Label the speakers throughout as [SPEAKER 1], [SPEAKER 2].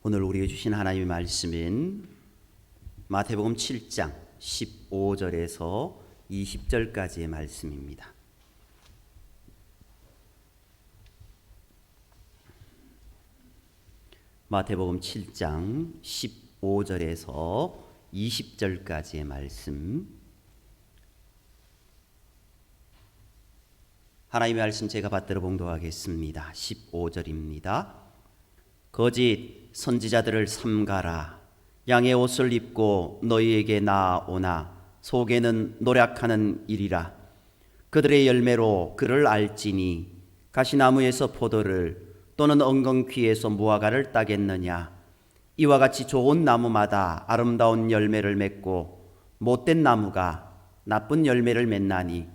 [SPEAKER 1] 오늘 우리에게 주신 하나님의 말씀인 마태복음 7장 15절에서 20절까지의 말씀입니다. 마태복음 7장 15절에서 20절까지의 말씀. 하나님의 말씀 제가 받들어 봉독하겠습니다. 15절입니다. 거짓 선지자들을 삼가라. 양의 옷을 입고 너희에게 나아오나 속에는 노략하는 일이라. 그들의 열매로 그를 알지니 가시나무에서 포도를 또는 엉겅퀴에서 무화과를 따겠느냐. 이와 같이 좋은 나무마다 아름다운 열매를 맺고 못된 나무가 나쁜 열매를 맺나니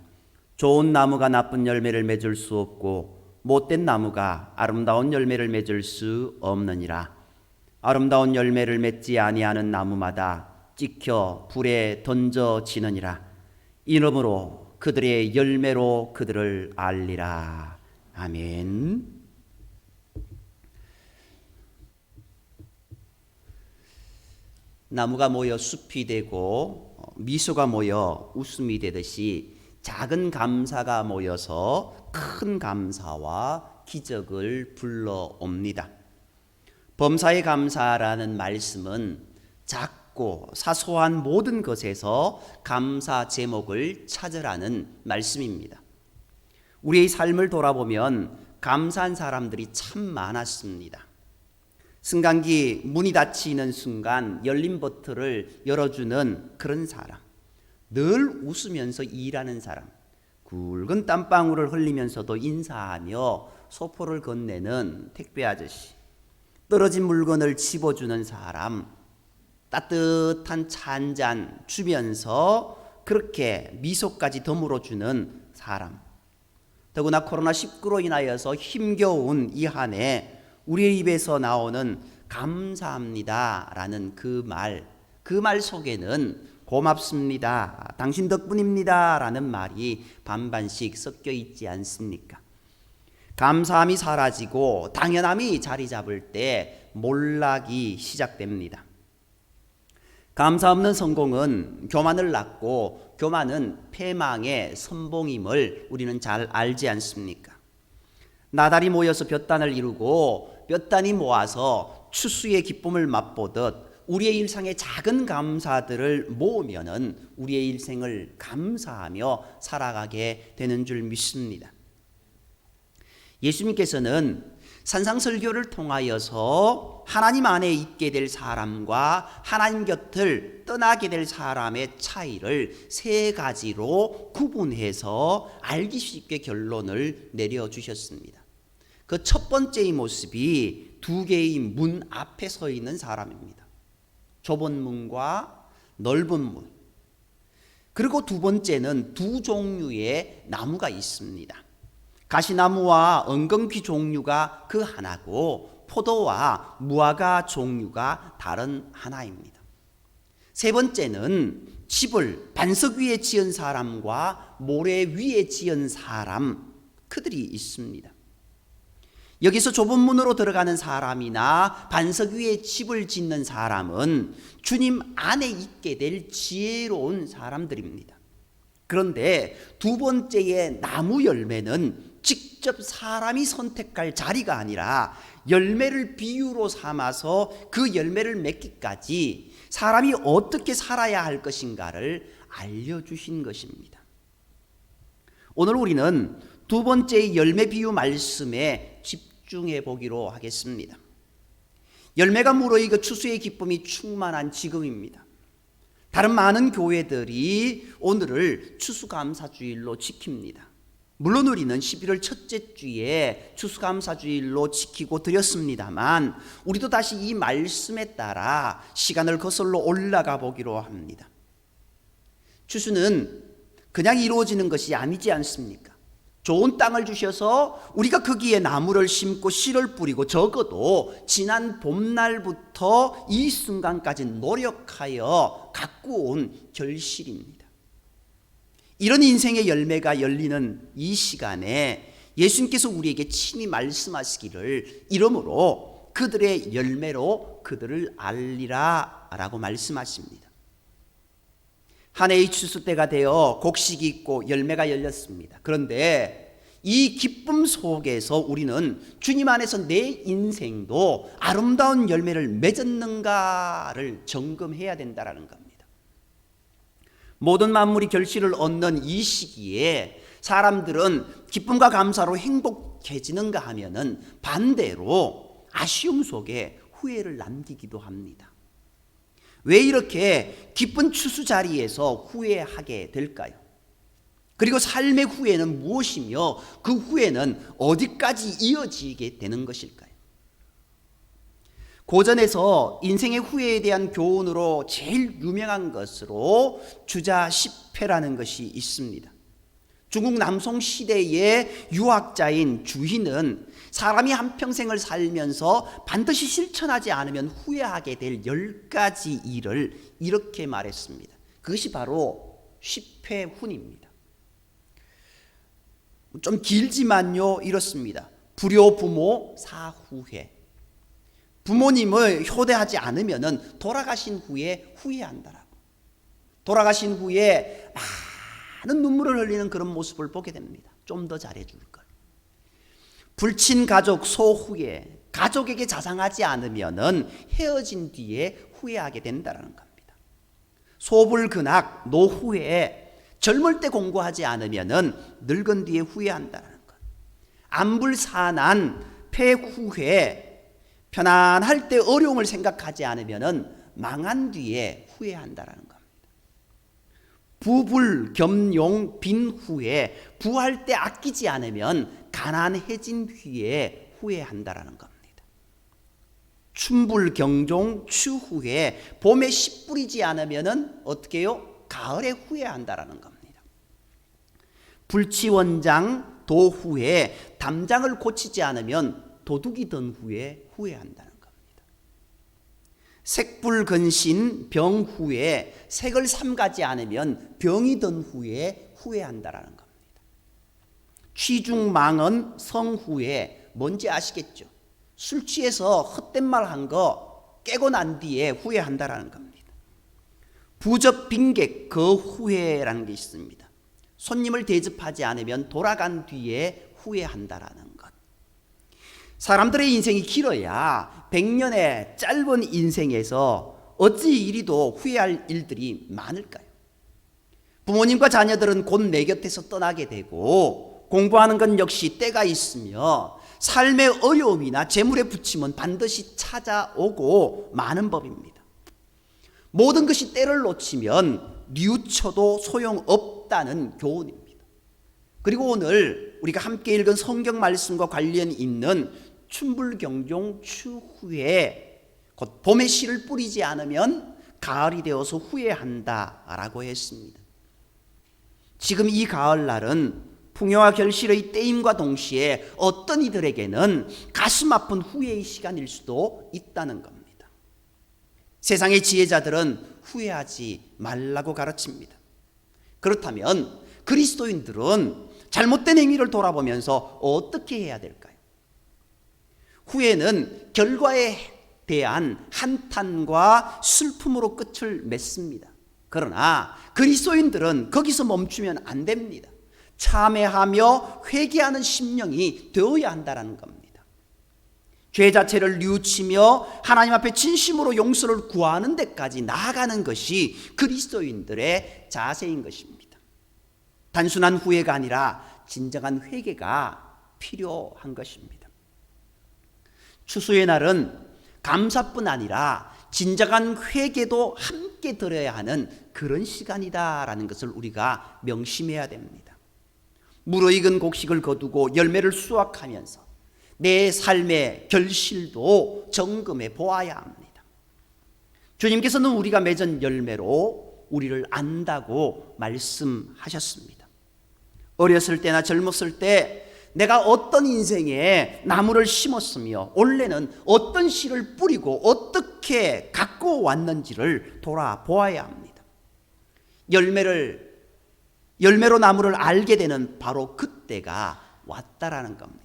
[SPEAKER 1] 좋은 나무가 나쁜 열매를 맺을 수 없고 못된 나무가 아름다운 열매를 맺을 수 없느니라. 아름다운 열매를 맺지 아니하는 나무마다 찍혀 불에 던져지느니라. 이러므로 그들의 열매로 그들을 알리라. 아멘. 나무가 모여 숲이 되고 미소가 모여 웃음이 되듯이 작은 감사가 모여서 큰 감사와 기적을 불러옵니다. 범사에 감사라는 말씀은 작고 사소한 모든 것에서 감사 제목을 찾으라는 말씀입니다. 우리의 삶을 돌아보면 감사한 사람들이 참 많았습니다. 승강기 문이 닫히는 순간 열린 버튼을 열어주는 그런 사람, 늘 웃으면서 일하는 사람, 굵은 땀방울을 흘리면서도 인사하며 소포를 건네는 택배 아저씨, 떨어진 물건을 집어주는 사람, 따뜻한 차 한 잔 주면서 그렇게 미소까지 더물어주는 사람. 더구나 코로나19로 인하여서 힘겨운 이 한 해 우리의 입에서 나오는 감사합니다라는 그 말 속에는 고맙습니다, 당신 덕분입니다 라는 말이 반반씩 섞여 있지 않습니까? 감사함이 사라지고 당연함이 자리 잡을 때 몰락이 시작됩니다. 감사 없는 성공은 교만을 낳고 교만은 패망의 선봉임을 우리는 잘 알지 않습니까? 나달이 모여서 볕단을 이루고 볕단이 모아서 추수의 기쁨을 맛보듯 우리의 일상의 작은 감사들을 모으면은 우리의 일생을 감사하며 살아가게 되는 줄 믿습니다. 예수님께서는 산상설교를 통하여서 하나님 안에 있게 될 사람과 하나님 곁을 떠나게 될 사람의 차이를 세 가지로 구분해서 알기 쉽게 결론을 내려주셨습니다. 그 첫 번째의 모습이 두 개의 문 앞에 서 있는 사람입니다. 좁은 문과 넓은 문. 그리고 두 번째는 두 종류의 나무가 있습니다. 가시나무와 엉겅퀴 종류가 그 하나고 포도와 무화과 종류가 다른 하나입니다. 세 번째는 집을 반석 위에 지은 사람과 모래 위에 지은 사람, 그들이 있습니다. 여기서 좁은 문으로 들어가는 사람이나 반석 위에 집을 짓는 사람은 주님 안에 있게 될 지혜로운 사람들입니다. 그런데 두 번째의 나무 열매는 직접 사람이 선택할 자리가 아니라 열매를 비유로 삼아서 그 열매를 맺기까지 사람이 어떻게 살아야 할 것인가를 알려주신 것입니다. 오늘 우리는 두 번째의 열매 비유 말씀에 집중해 보기로 하겠습니다. 열매가 무르익어 추수의 기쁨이 충만한 지금입니다. 다른 많은 교회들이 오늘을 추수감사주일로 지킵니다. 물론 우리는 11월 첫째 주에 추수감사주일로 지키고 드렸습니다만 우리도 다시 이 말씀에 따라 시간을 거슬러 올라가 보기로 합니다. 추수는 그냥 이루어지는 것이 아니지 않습니까? 좋은 땅을 주셔서 우리가 거기에 나무를 심고 씨를 뿌리고 적어도 지난 봄날부터 이 순간까지 노력하여 갖고 온 결실입니다. 이런 인생의 열매가 열리는 이 시간에 예수님께서 우리에게 친히 말씀하시기를 이러므로 그들의 열매로 그들을 알리라 라고 말씀하십니다. 한 해의 추수 때가 되어 곡식이 있고 열매가 열렸습니다. 그런데 이 기쁨 속에서 우리는 주님 안에서 내 인생도 아름다운 열매를 맺었는가를 점검해야 된다는 겁니다. 모든 만물이 결실을 얻는 이 시기에 사람들은 기쁨과 감사로 행복해지는가 하면은 반대로 아쉬움 속에 후회를 남기기도 합니다. 왜 이렇게 기쁜 추수 자리에서 후회하게 될까요? 그리고 삶의 후회는 무엇이며 그 후회는 어디까지 이어지게 되는 것일까요? 고전에서 인생의 후회에 대한 교훈으로 제일 유명한 것으로 주자 10회라는 것이 있습니다. 중국 남송 시대의 유학자인 주희는 사람이 한평생을 살면서 반드시 실천하지 않으면 후회하게 될 10가지 일을 이렇게 말했습니다. 그것이 바로 10회훈입니다. 좀 길지만요 이렇습니다. 불효 부모 사후회. 부모님을 효대하지 않으면 돌아가신 후에 후회한다라고. 돌아가신 후에 많은 눈물을 흘리는 그런 모습을 보게 됩니다. 좀 더 잘해줄 걸. 불친 가족 소후회. 가족에게 자상하지 않으면 헤어진 뒤에 후회하게 된다는 겁니다. 소불근학 노후회. 젊을 때 공부하지 않으면 늙은 뒤에 후회한다는 것. 안불사난 폐후회. 편안할 때 어려움을 생각하지 않으면 망한 뒤에 후회한다는 겁니다. 부불겸용 빈후회. 부할 때 아끼지 않으면 가난해진 뒤에 후회한다는 겁니다. 춘불경종 추후회. 봄에 씨 뿌리지 않으면 어떻게 해요? 가을에 후회한다는 겁니다. 불치원장 도후회. 담장을 고치지 않으면 도둑이 든 후에 후회한다는 겁니다. 색불근신 병후회. 색을 삼가지 않으면 병이 든 후에 후회한다는 겁니다. 취중망언 성후회. 뭔지 아시겠죠? 술 취해서 헛된 말 한 거 깨고 난 뒤에 후회한다는 겁니다. 부접빈객 거후회라는 게 있습니다. 손님을 대접하지 않으면 돌아간 뒤에 후회한다라는 것. 사람들의 인생이 길어야 100년의 짧은 인생에서 어찌 이리도 후회할 일들이 많을까요? 부모님과 자녀들은 곧 내 곁에서 떠나게 되고 공부하는 건 역시 때가 있으며 삶의 어려움이나 재물의 부침은 반드시 찾아오고 마는 법입니다. 모든 것이 때를 놓치면 뉘우쳐도 소용없다는 교훈입니다. 그리고 오늘 우리가 함께 읽은 성경 말씀과 관련 있는 춘불경종 추후에 곧 봄에 씨를 뿌리지 않으면 가을이 되어서 후회한다라고 했습니다. 지금 이 가을날은 풍요와 결실의 때임과 동시에 어떤 이들에게는 가슴 아픈 후회의 시간일 수도 있다는 겁니다. 세상의 지혜자들은 후회하지 말라고 가르칩니다. 그렇다면 그리스도인들은 잘못된 행위를 돌아보면서 어떻게 해야 될까요? 후회는 결과에 대한 한탄과 슬픔으로 끝을 맺습니다. 그러나 그리스도인들은 거기서 멈추면 안 됩니다. 참회하며 회개하는 심령이 되어야 한다는 겁니다. 죄 자체를 뉘우치며 하나님 앞에 진심으로 용서를 구하는 데까지 나아가는 것이 그리스도인들의 자세인 것입니다. 단순한 후회가 아니라 진정한 회개가 필요한 것입니다. 추수의 날은 감사뿐 아니라 진정한 회개도 함께 들어야 하는 그런 시간이다라는 것을 우리가 명심해야 됩니다. 무르익은 곡식을 거두고 열매를 수확하면서 내 삶의 결실도 점검해 보아야 합니다. 주님께서는 우리가 맺은 열매로 우리를 안다고 말씀하셨습니다. 어렸을 때나 젊었을 때 내가 어떤 인생에 나무를 심었으며 올해는 어떤 씨를 뿌리고 어떻게 갖고 왔는지를 돌아보아야 합니다. 열매로 나무를 알게 되는 바로 그때가 왔다라는 겁니다.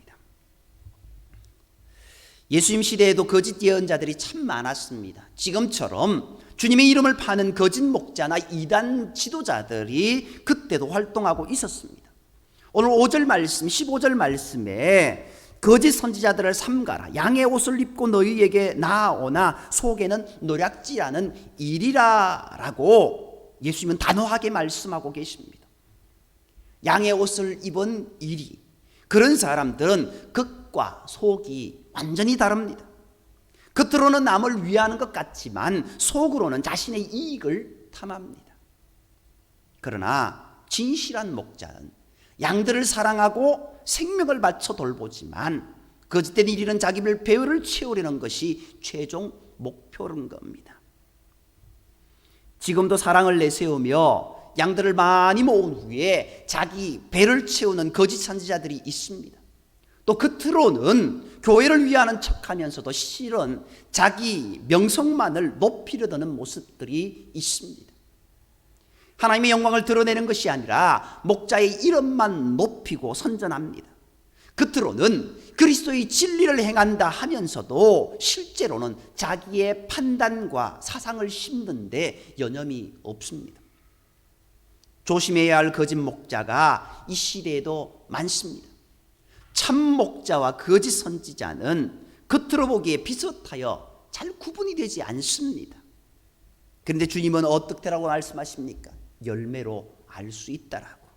[SPEAKER 1] 예수님 시대에도 거짓 예언자들이 참 많았습니다. 지금처럼 주님의 이름을 파는 거짓 목자나 이단 지도자들이 그때도 활동하고 있었습니다. 오늘 5절 말씀, 15절 말씀에 거짓 선지자들을 삼가라, 양의 옷을 입고 너희에게 나아오나 속에는 노략질하는 일이라 라고 예수님은 단호하게 말씀하고 계십니다. 양의 옷을 입은 일이, 그런 사람들은 극과 속이 완전히 다릅니다. 겉으로는 남을 위하는 것 같지만 속으로는 자신의 이익을 탐합니다. 그러나 진실한 목자는 양들을 사랑하고 생명을 바쳐 돌보지만 거짓된 일이는 자기 배를 채우려는 것이 최종 목표인 겁니다. 지금도 사랑을 내세우며 양들을 많이 모은 후에 자기 배를 채우는 거짓 선지자들이 있습니다. 또 겉으로는 교회를 위하는 척하면서도 실은 자기 명성만을 높이려 드는 모습들이 있습니다. 하나님의 영광을 드러내는 것이 아니라 목자의 이름만 높이고 선전합니다. 겉으로는 그리스도의 진리를 행한다 하면서도 실제로는 자기의 판단과 사상을 심는데 여념이 없습니다. 조심해야 할 거짓 목자가 이 시대에도 많습니다. 참 목자와 거짓 선지자는 겉으로 보기에 비슷하여 잘 구분이 되지 않습니다. 그런데 주님은 어떻게라고 말씀하십니까? 열매로 알 수 있다라고.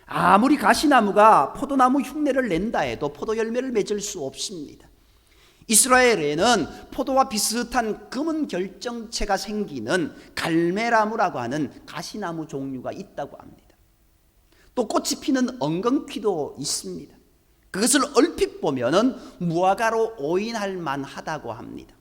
[SPEAKER 1] 아무리 가시나무가 포도나무 흉내를 낸다 해도 포도 열매를 맺을 수 없습니다. 이스라엘에는 포도와 비슷한 검은 결정체가 생기는 갈멜나무라고 하는 가시나무 종류가 있다고 합니다. 또 꽃이 피는 엉겅퀴도 있습니다. 그것을 얼핏 보면은 무화과로 오인할 만하다고 합니다.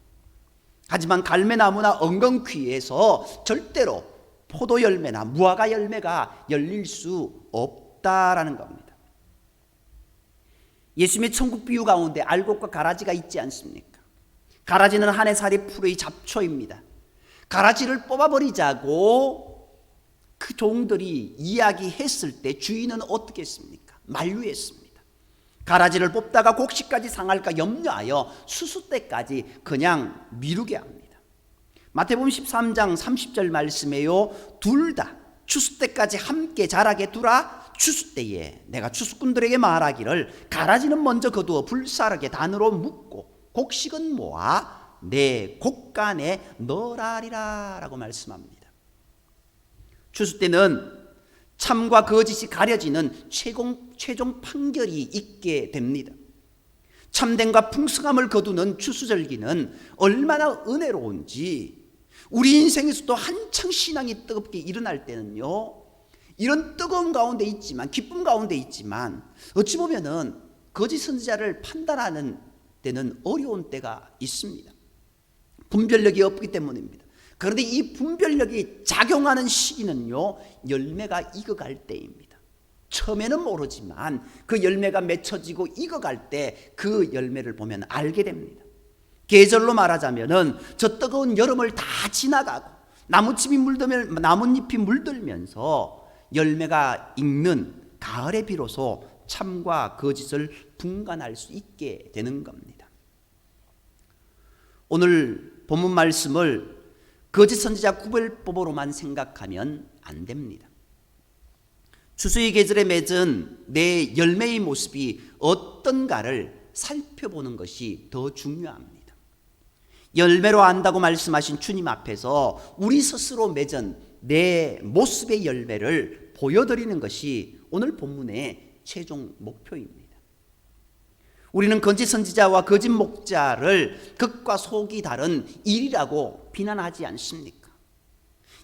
[SPEAKER 1] 하지만 갈멜나무나 엉겅퀴에서 절대로 포도 열매나 무화과 열매가 열릴 수 없다라는 겁니다. 예수님의 천국 비유 가운데 알곡과 가라지가 있지 않습니까? 가라지는 한 해 살이 풀의 잡초입니다. 가라지를 뽑아버리자고 그 종들이 이야기했을 때 주인은 어떻게 했습니까? 만류했습니다. 가라지를 뽑다가 곡식까지 상할까 염려하여 추수 때까지 그냥 미루게 합니다. 마태복음 13장 30절 말씀에요, 둘 다 추수 때까지 함께 자라게 두라. 추수 때에 내가 추수꾼들에게 말하기를 가라지는 먼저 거두어 불사르게 단으로 묶고 곡식은 모아 내 곡간에 넣으라리라 라고 말씀합니다. 추수 때는 참과 거짓이 가려지는 최종 판결이 있게 됩니다. 참됨과 풍성함을 거두는 추수절기는 얼마나 은혜로운지, 우리 인생에서도 한창 신앙이 뜨겁게 일어날 때는요, 이런 뜨거운 가운데 있지만, 기쁨 가운데 있지만, 어찌 보면은 거짓 선지자를 판단하는 때는 어려운 때가 있습니다. 분별력이 없기 때문입니다. 그런데 이 분별력이 작용하는 시기는요, 열매가 익어갈 때입니다. 처음에는 모르지만 그 열매가 맺혀지고 익어갈 때 그 열매를 보면 알게 됩니다. 계절로 말하자면은 저 뜨거운 여름을 다 지나가고 나뭇잎이 물들면서 열매가 익는 가을에 비로소 참과 거짓을 분간할 수 있게 되는 겁니다. 오늘 본문 말씀을 거짓 선지자 구별법으로만 생각하면 안 됩니다. 추수의 계절에 맺은 내 열매의 모습이 어떤가를 살펴보는 것이 더 중요합니다. 열매로 안다고 말씀하신 주님 앞에서 우리 스스로 맺은 내 모습의 열매를 보여드리는 것이 오늘 본문의 최종 목표입니다. 우리는 거짓 선지자와 거짓 목자를 겉과 속이 다른 일이라고 비난하지 않습니까?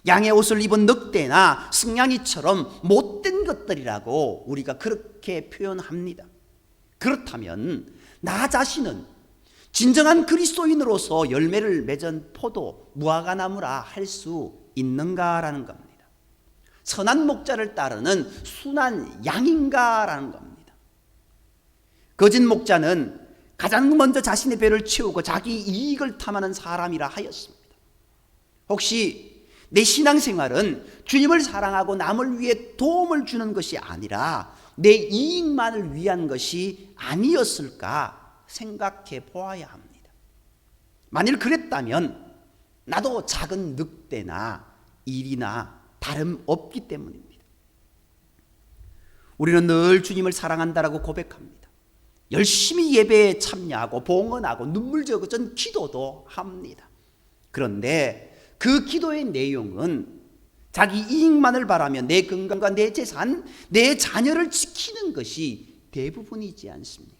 [SPEAKER 1] 양의 옷을 입은 늑대나 승냥이처럼 못된 것들이라고 우리가 그렇게 표현합니다. 그렇다면 나 자신은 진정한 그리스도인으로서 열매를 맺은 포도, 무화과나무라 할 수 있는가라는 겁니다. 선한 목자를 따르는 순한 양인가라는 겁니다. 거짓 목자는 가장 먼저 자신의 배를 채우고 자기 이익을 탐하는 사람이라 하였습니다. 혹시 내 신앙생활은 주님을 사랑하고 남을 위해 도움을 주는 것이 아니라 내 이익만을 위한 것이 아니었을까 생각해 보아야 합니다. 만일 그랬다면 나도 작은 늑대나 일이나 다름없기 때문입니다. 우리는 늘 주님을 사랑한다라고 고백합니다. 열심히 예배에 참여하고 봉헌하고 눈물 저어전 기도도 합니다. 그런데 그 기도의 내용은 자기 이익만을 바라며 내 건강과 내 재산, 내 자녀를 지키는 것이 대부분이지 않습니까?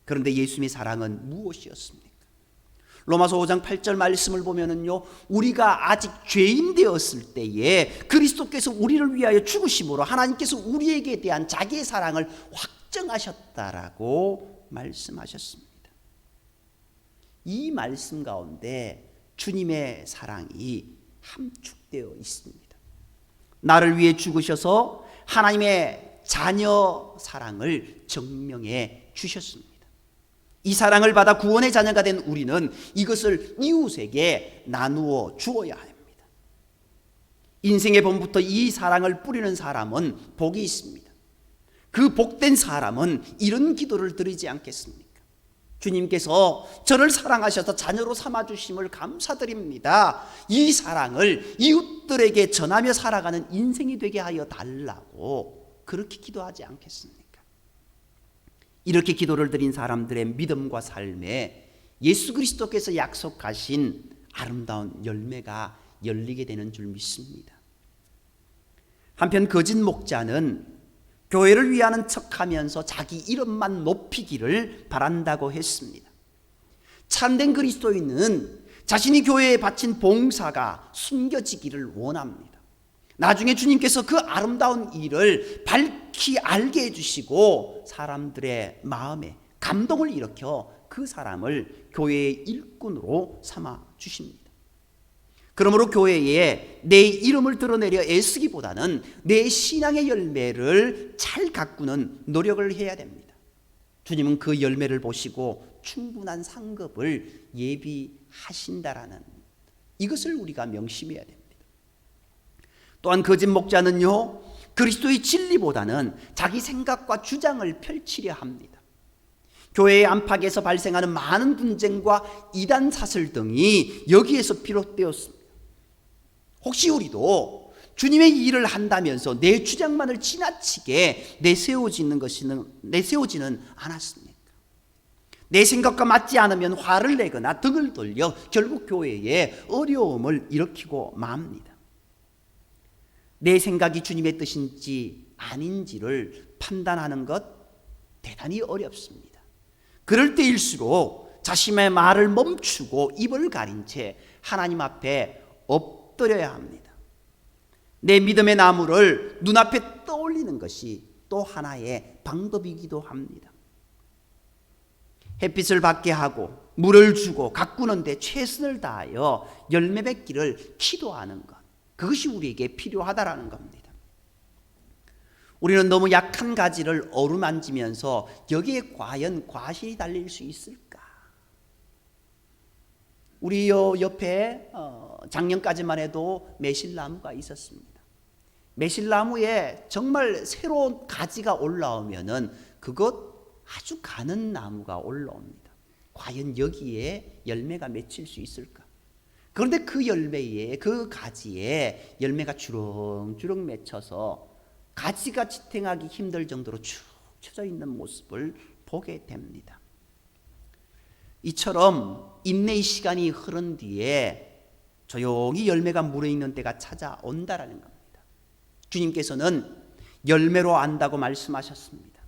[SPEAKER 1] 그런데 예수님의 사랑은 무엇이었습니까? 로마서 5장 8절 말씀을 보면은요, 우리가 아직 죄인 되었을 때에 그리스도께서 우리를 위하여 죽으심으로 하나님께서 우리에게 대한 자기의 사랑을 확정하셨다라고 말씀하셨습니다. 이 말씀 가운데 주님의 사랑이 함축되어 있습니다. 나를 위해 죽으셔서 하나님의 자녀 사랑을 증명해 주셨습니다. 이 사랑을 받아 구원의 자녀가 된 우리는 이것을 이웃에게 나누어 주어야 합니다. 인생의 봄부터 이 사랑을 뿌리는 사람은 복이 있습니다. 그 복된 사람은 이런 기도를 드리지 않겠습니까? 주님께서 저를 사랑하셔서 자녀로 삼아주심을 감사드립니다. 이 사랑을 이웃들에게 전하며 살아가는 인생이 되게 하여 달라고 그렇게 기도하지 않겠습니까? 이렇게 기도를 드린 사람들의 믿음과 삶에 예수 그리스도께서 약속하신 아름다운 열매가 열리게 되는 줄 믿습니다. 한편 거짓 목자는 교회를 위하는 척하면서 자기 이름만 높이기를 바란다고 했습니다. 참된 그리스도인은 자신이 교회에 바친 봉사가 숨겨지기를 원합니다. 나중에 주님께서 그 아름다운 일을 밝히 알게 해주시고 사람들의 마음에 감동을 일으켜 그 사람을 교회의 일꾼으로 삼아 주십니다. 그러므로 교회에 내 이름을 드러내려 애쓰기보다는 내 신앙의 열매를 잘 가꾸는 노력을 해야 됩니다. 주님은 그 열매를 보시고 충분한 상급을 예비하신다라는 이것을 우리가 명심해야 됩니다. 또한 거짓 목자는요, 그리스도의 진리보다는 자기 생각과 주장을 펼치려 합니다. 교회의 안팎에서 발생하는 많은 분쟁과 이단 사슬 등이 여기에서 비롯되었습니다. 혹시 우리도 주님의 일을 한다면서 내 주장만을 지나치게 내세워지는 않았습니까? 내 생각과 맞지 않으면 화를 내거나 등을 돌려 결국 교회에 어려움을 일으키고 맙니다. 내 생각이 주님의 뜻인지 아닌지를 판단하는 것 대단히 어렵습니다. 그럴 때일수록 자신의 말을 멈추고 입을 가린 채 하나님 앞에 엎드려야 합니다. 내 믿음의 나무를 눈앞에 떠올리는 것이 또 하나의 방법이기도 합니다. 햇빛을 받게 하고 물을 주고 가꾸는 데 최선을 다하여 열매 맺기를 기도하는 것, 그것이 우리에게 필요하다라는 겁니다. 우리는 너무 약한 가지를 어루만지면서 여기에 과연 과실이 달릴 수 있을까? 우리 옆에 작년까지만 해도 매실나무가 있었습니다. 매실나무에 정말 새로운 가지가 올라오면은 그것 아주 가는 나무가 올라옵니다. 과연 여기에 열매가 맺힐 수 있을까? 그런데 그 열매에, 그 가지에 열매가 주렁주렁 맺혀서 가지가 지탱하기 힘들 정도로 축 처져 있는 모습을 보게 됩니다. 이처럼 인내의 시간이 흐른 뒤에 조용히 열매가 무르익는 때가 찾아온다라는 겁니다. 주님께서는 열매로 안다고 말씀하셨습니다.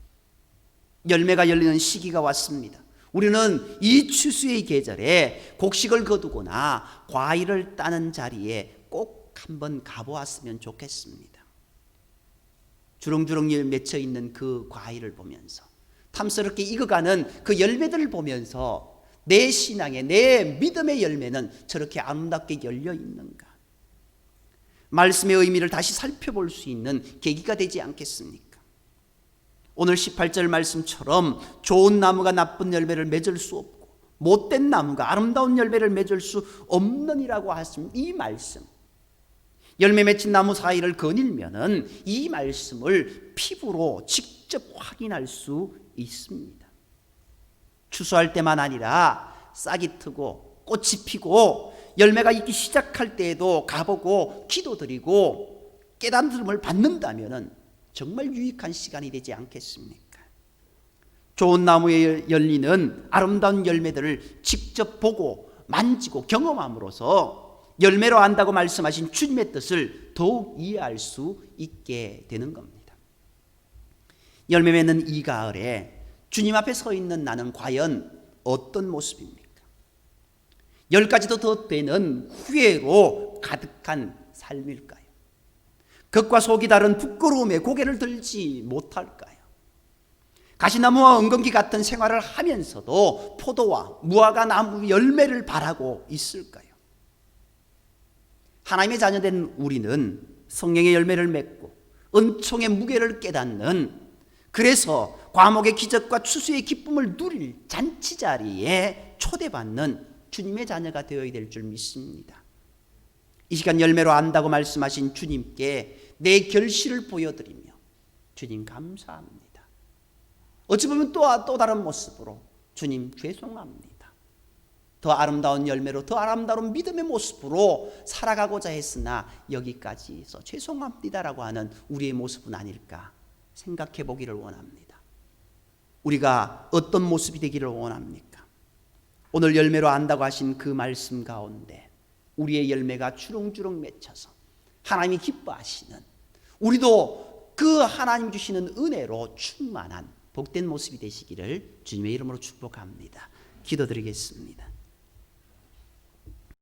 [SPEAKER 1] 열매가 열리는 시기가 왔습니다. 우리는 이 추수의 계절에 곡식을 거두거나 과일을 따는 자리에 꼭 한번 가보았으면 좋겠습니다. 주렁주렁 맺혀 있는 그 과일을 보면서 탐스럽게 익어가는 그 열매들을 보면서 내 신앙의, 내 믿음의 열매는 저렇게 아름답게 열려 있는가? 말씀의 의미를 다시 살펴볼 수 있는 계기가 되지 않겠습니까? 오늘 18절 말씀처럼 좋은 나무가 나쁜 열매를 맺을 수 없고 못된 나무가 아름다운 열매를 맺을 수 없느니라고 하신 이 말씀, 열매 맺힌 나무 사이를 거닐면은 이 말씀을 피부로 직접 확인할 수 있습니다. 추수할 때만 아니라 싹이 트고 꽃이 피고 열매가 있기 시작할 때에도 가보고 기도드리고 깨달음을 받는다면 정말 유익한 시간이 되지 않겠습니까? 좋은 나무에 열리는 아름다운 열매들을 직접 보고 만지고 경험함으로써 열매로 안다고 말씀하신 주님의 뜻을 더욱 이해할 수 있게 되는 겁니다. 열매 맺는 이 가을에 주님 앞에 서 있는 나는 과연 어떤 모습입니까? 10가지도 더 되는 후회로 가득한 삶일까요? 겉과 속이 다른 부끄러움에 고개를 들지 못할까요? 가시나무와 은근기 같은 생활을 하면서도 포도와 무화과 나무 열매를 바라고 있을까요? 하나님의 자녀된 우리는 성령의 열매를 맺고 은총의 무게를 깨닫는, 그래서 과목의 기적과 추수의 기쁨을 누릴 잔치 자리에 초대받는 주님의 자녀가 되어야 될 줄 믿습니다. 이 시간 열매로 안다고 말씀하신 주님께 내 결실을 보여드리며 주님 감사합니다. 어찌 보면 또 다른 모습으로 주님 죄송합니다. 더 아름다운 열매로 더 아름다운 믿음의 모습으로 살아가고자 했으나 여기까지서 죄송합니다라고 하는 우리의 모습은 아닐까 생각해 보기를 원합니다. 우리가 어떤 모습이 되기를 원합니까? 오늘 열매로 안다고 하신 그 말씀 가운데 우리의 열매가 주렁주렁 맺혀서 하나님이 기뻐하시는, 우리도 그 하나님 주시는 은혜로 충만한 복된 모습이 되시기를 주님의 이름으로 축복합니다. 기도드리겠습니다.